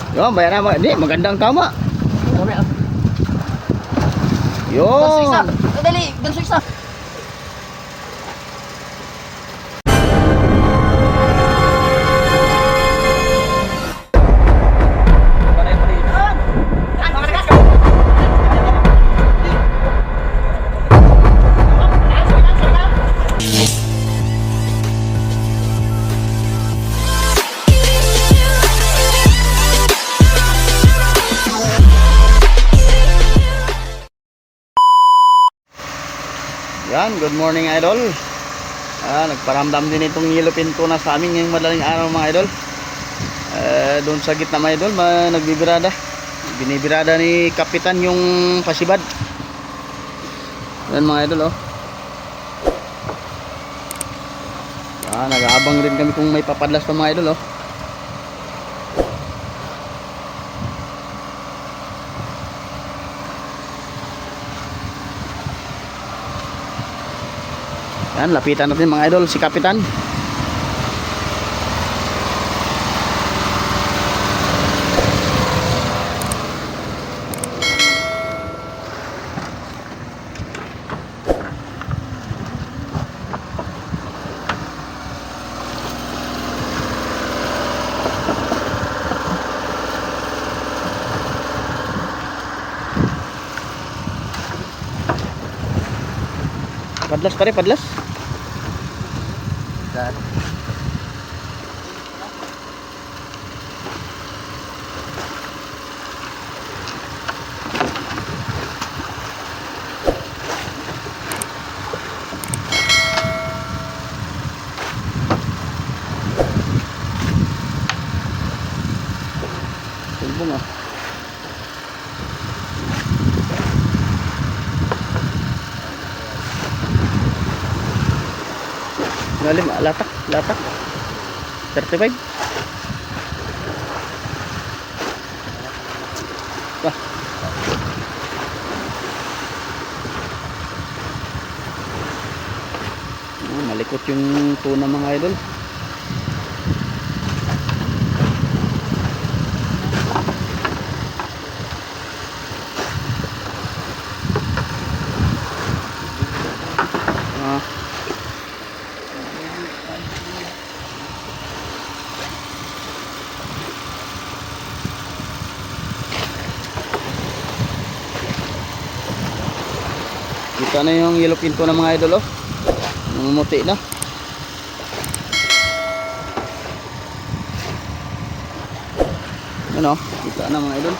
Yo, bayan na. Di, magandang tama. Yo. Ganso isa. Dali, ganso isa. Yan, good morning idol. Nagparamdam din itong yellow pinto na sa amin ngayong madaling araw mga idol. Doon sa gitna mga idol, nagbibirada. Binibirada ni Kapitan yung pasibad. Yan mga idol oh. Nag-aabang rin kami kung may papadlas pa mga idol oh. Yan, lapitan natin mga idol si Kapitan. Padlas pare, padlas. Tulbong ah. Lalim, latak 35. Wah. Malikot yung tuna mga idol. Kita na yung yellow pinto ng mga idol oh. Namumuti na. Ano? Kita na mga idol.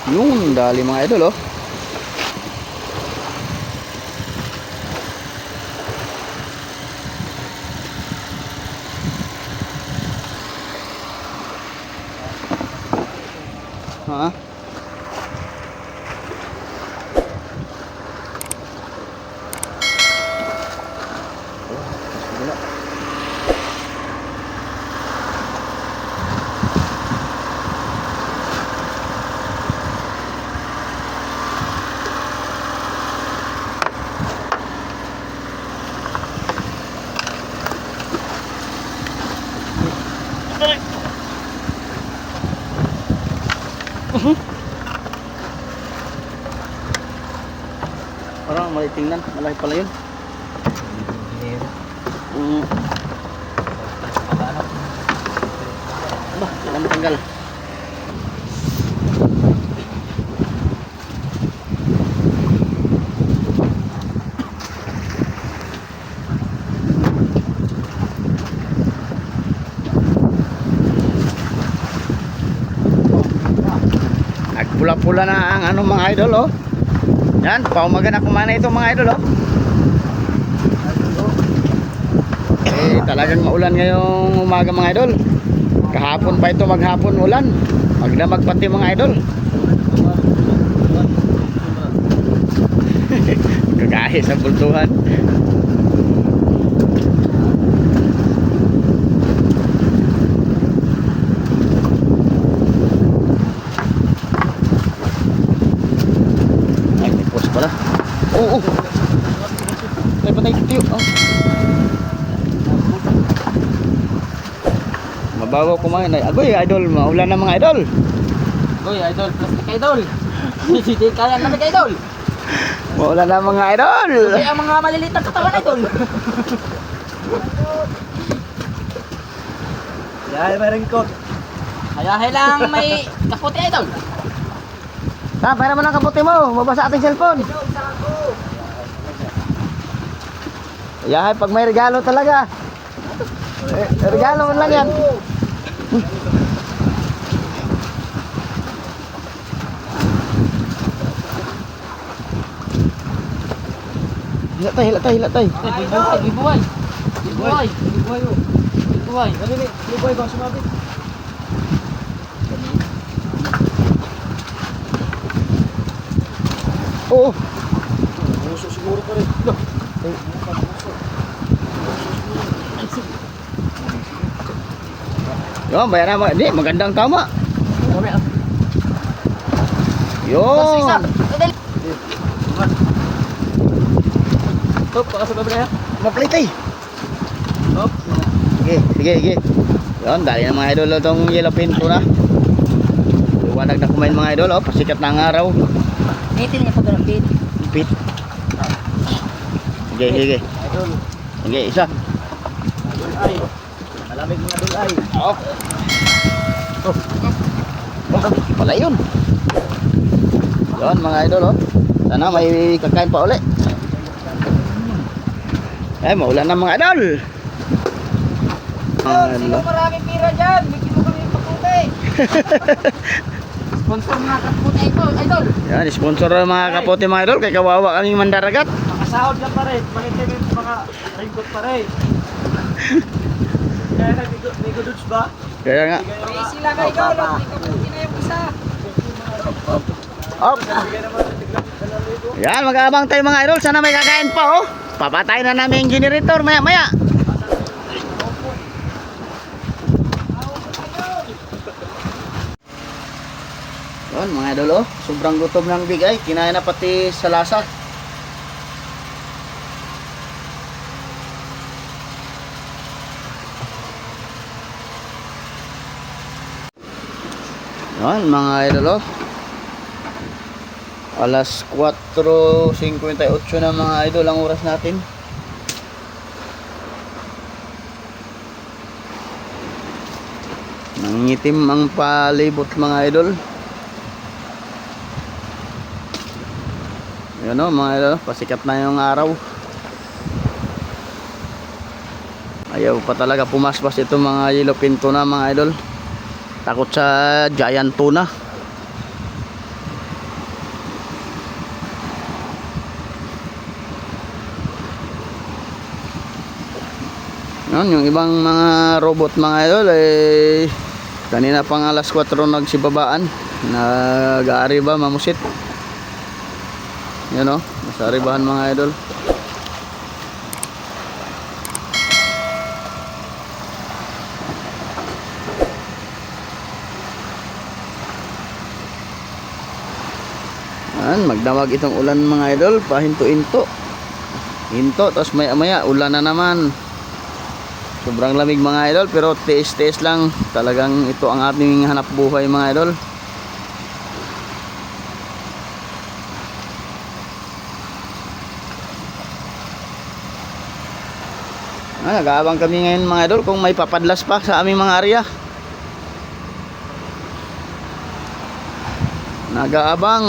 Yun, dali mga idol oh. Ha? Parang malay tingnan, malaki pala yun. Bah, wala matanggal. pula na ang ano mga idol oh. Yan, paumaga na kumana ito mga idol oh. Eh talagang maulan ngayong umaga mga idol. Kahapon pa ito maghapon ulan. Magdamag pati mga idol. Kagahi sa bultuhan. Ay, may post pala. Oo. Ay, patay tiyo. Oh. Mabago kumain ay. Agoy, idol, maulan na mga idol. Uy, idol, plastic idol. Hindi kaya namin idol. Maulan na mga idol. Kaya ang mga maliliit na katawan idol. Ay, may ringkot. Hayahay lang may kaputi idol. Ha, para mo ng kaputi mo. Mabasa ating cellphone. Yahay, pag may regalo talaga. Regalo mo lang yan. Hila tay. Gibuhay. Gibuhay ba sumabit? Oo. Puso siguro pa rin. Yo, bayaran mo. Di, magandang tama. Yo. Ganso isa. Dali. Top, baka sa baba ya. Maplit ay. Top. Sige. Yon, dali ng mga idol itong yellow pin tuna. Liwanag na kumain mga idol, oh. Pasikat na ang araw. Nitin niya pag pit. Pit. Sige. Idol. Sige, isa. Ay. Malamig mga idol ay. Oh. Wala yun. Yon mga idol, oh. Sana may kakain pa uli. Ay, maulan na mga idol. Sino maraming pira dyan? Bigyan mo kami yung pakuti. Sponsor mga kaputi idol. Yan, sponsor ng mga kapote mga idol. Kay kawawa kaming mandaragat. Makasahod lang pa rin. Bakit kayo mga ringkot pa rin? Kaya may goods ba? Kaya nga. May sila na idol. Kaputi na yung isa. Op. Yan, mag-aabang tayo mga idol. Sana may kakain pa, oh. Papatay na namin yung generator maya-maya. Yan, mga idol, oh. Sobrang gutom ng bigay. Kinain na pati sa lasa. Yan, mga idol, oh. Alas 4:58 na mga idol ang oras natin. Nangitim ang palibot mga idol. Yan o mga idol, pasikat na yung araw. Ayaw pa talaga pumaspas itong mga yellow pin tuna mga idol. Takot sa giant tuna. Yan, yung ibang mga robot mga idol eh kanina pang alas 4 nagsibabaan, nag-aari ba mamusit. Yan o, nasa aribahan mga idol. Yan, magdamag itong ulan mga idol, pahinto-hinto. Hinto, tapos maya-maya ulan na naman. Sobrang lamig mga idol, pero tiis-tiis lang. Talagang ito ang ating hanap buhay mga idol. Nag-aabang kami ngayon mga idol kung may papadlas pa sa aming mga area. Nag-aabang.